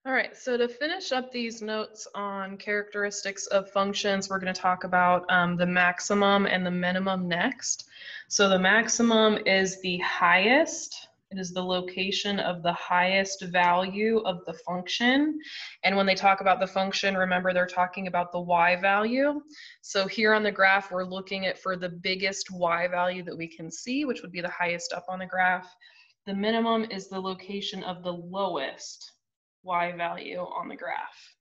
All right, so to finish up these notes on characteristics of functions, we're going to talk about the maximum and the minimum next. So the maximum is the highest. It is the location of the highest value of the function. And when they talk about the function, remember they're talking about the y value. So here on the graph, we're looking at for the biggest y value that we can see, which would be the highest up on the graph. The minimum is the location of the lowest y value on the graph.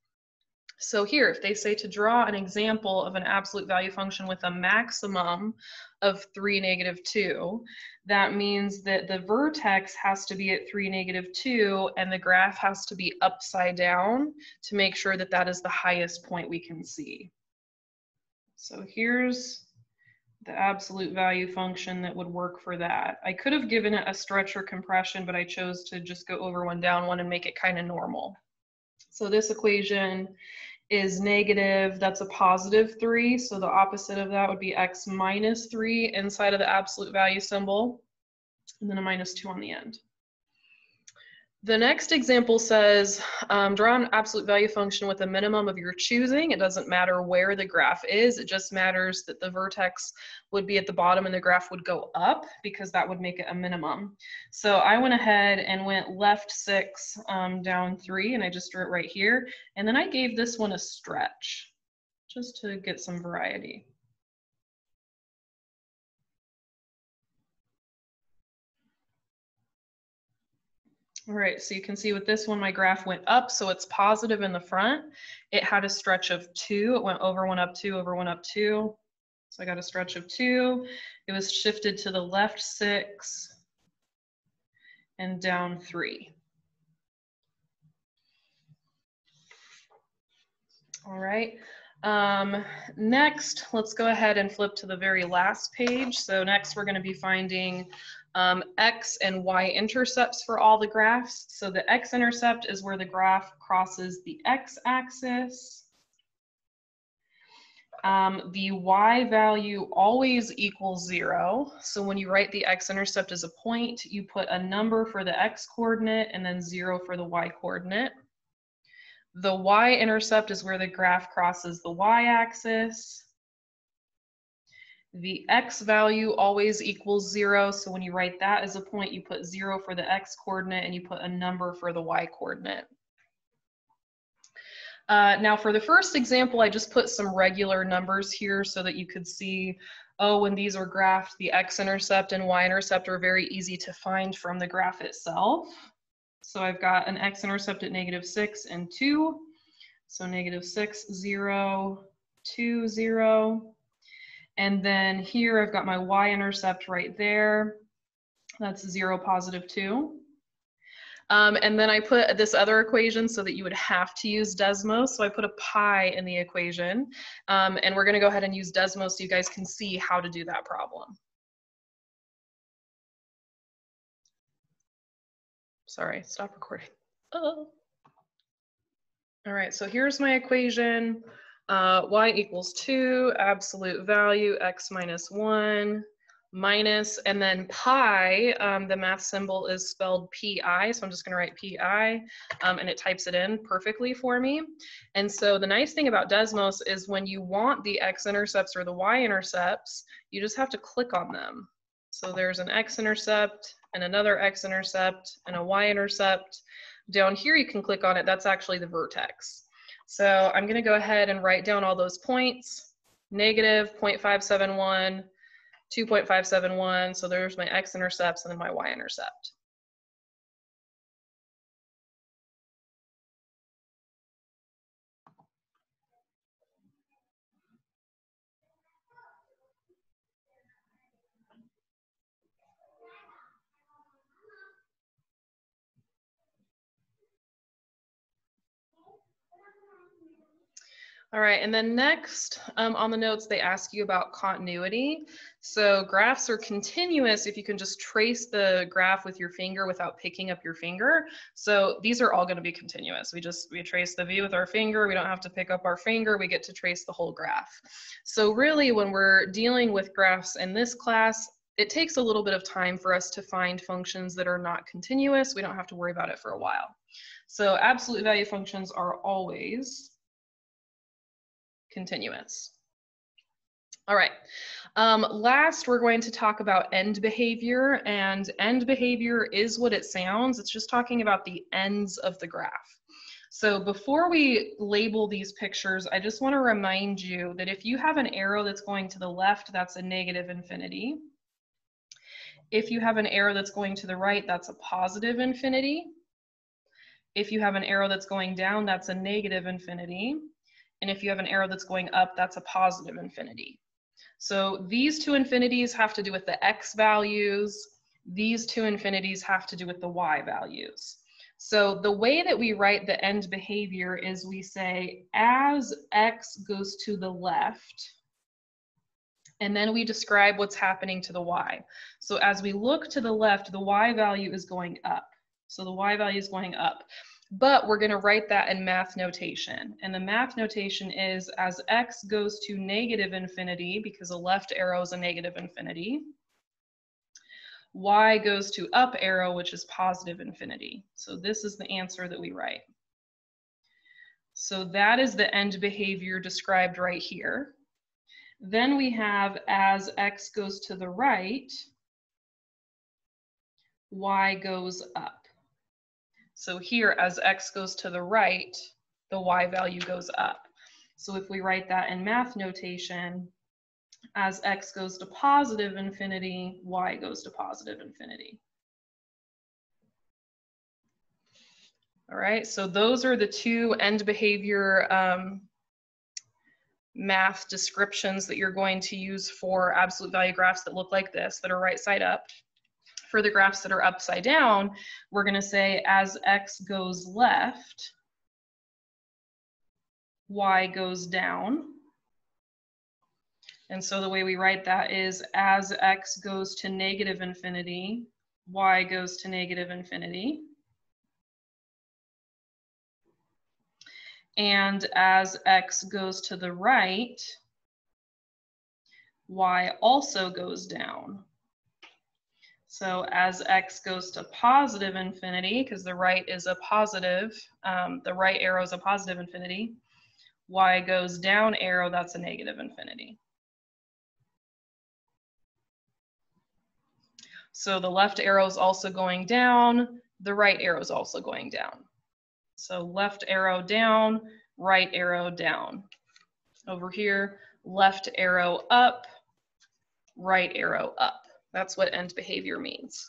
So here, if they say to draw an example of an absolute value function with a maximum of 3, -2, that means that the vertex has to be at 3, -2, and the graph has to be upside down to make sure that that is the highest point we can see. So here's the absolute value function that would work for that. I could have given it a stretch or compression, but I chose to just go over one, down one, and make it kind of normal. So this equation is negative, that's a +3, so the opposite of that would be x -3 inside of the absolute value symbol, and then a -2 on the end. The next example says, draw an absolute value function with a minimum of your choosing. It doesn't matter where the graph is, it just matters that the vertex would be at the bottom and the graph would go up because that would make it a minimum. So I went ahead and went left 6, down 3, and I just drew it right here. And then I gave this one a stretch just to get some variety. All right, so you can see with this one, my graph went up, so it's positive in the front. It had a stretch of 2. It went over 1, up 2, over 1, up 2. So I got a stretch of 2. It was shifted to the left 6 and down 3. All right. Next, let's go ahead and flip to the very last page. So next, we're going to be finding x and y-intercepts for all the graphs. So the x-intercept is where the graph crosses the x-axis. The y value always equals 0. So when you write the x-intercept as a point, you put a number for the x-coordinate and then 0 for the y-coordinate. The y-intercept is where the graph crosses the y-axis. The x value always equals 0, so when you write that as a point, you put 0 for the x-coordinate and you put a number for the y-coordinate. Now for the first example, I just put some regular numbers here so that you could see, oh, when these are graphed, the x-intercept and y-intercept are very easy to find from the graph itself. So I've got an x-intercept at -6 and 2. So -6, 0, 2, 0. And then here I've got my y-intercept right there. That's 0, +2. And then I put this other equation so that you would have to use Desmos. So I put a pi in the equation. And we're going to go ahead and use Desmos so you guys can see how to do that problem. Sorry, stop recording. Oh. All right, so here's my equation. Y equals 2, absolute value, x -1, minus, and then pi, the math symbol is spelled pi, so I'm just going to write pi, and it types it in perfectly for me. And so the nice thing about Desmos is when you want the x-intercepts or the y-intercepts, you just have to click on them. So there's an x-intercept and another x-intercept and a y-intercept. Down here you can click on it, that's actually the vertex. So I'm going to go ahead and write down all those points, -0.571, 2.571, so there's my x-intercepts and then my y-intercept. All right, and then next on the notes, they ask you about continuity. So graphs are continuous if you can just trace the graph with your finger without picking up your finger. So these are all going to be continuous. We trace the V with our finger. We don't have to pick up our finger. We get to trace the whole graph. So really, when we're dealing with graphs in this class, it takes a little bit of time for us to find functions that are not continuous. We don't have to worry about it for a while. So absolute value functions are always continuous. All right. Last, we're going to talk about end behavior, and end behavior is what it sounds. It's just talking about the ends of the graph. So before we label these pictures, I just want to remind you that if you have an arrow that's going to the left, that's a negative infinity. If you have an arrow that's going to the right, that's a positive infinity. If you have an arrow that's going down, that's a negative infinity. And if you have an arrow that's going up, that's a positive infinity. So these two infinities have to do with the x values. These two infinities have to do with the y values. So the way that we write the end behavior is we say as x goes to the left, and then we describe what's happening to the y. So as we look to the left, the y value is going up. So the y value is going up. But we're going to write that in math notation. And the math notation is as x goes to negative infinity, because the left arrow is a negative infinity, y goes to up arrow, which is positive infinity. So this is the answer that we write. So that is the end behavior described right here. Then we have as x goes to the right, y goes up. So here, as x goes to the right, the y value goes up. So if we write that in math notation, as x goes to positive infinity, y goes to positive infinity. All right, so those are the two end behavior math descriptions that you're going to use for absolute value graphs that look like this, that are right side up. For the graphs that are upside down, we're going to say as x goes left, y goes down. And so the way we write that is as x goes to negative infinity, y goes to negative infinity. And as x goes to the right, y also goes down. So as x goes to positive infinity, because the right is a positive, the right arrow is a positive infinity, y goes down arrow, that's a negative infinity. So the left arrow is also going down, the right arrow is also going down. So left arrow down, right arrow down. Over here, left arrow up, right arrow up. That's what end behavior means.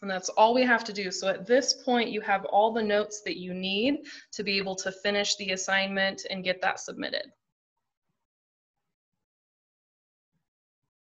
And that's all we have to do. So at this point, you have all the notes that you need to be able to finish the assignment and get that submitted.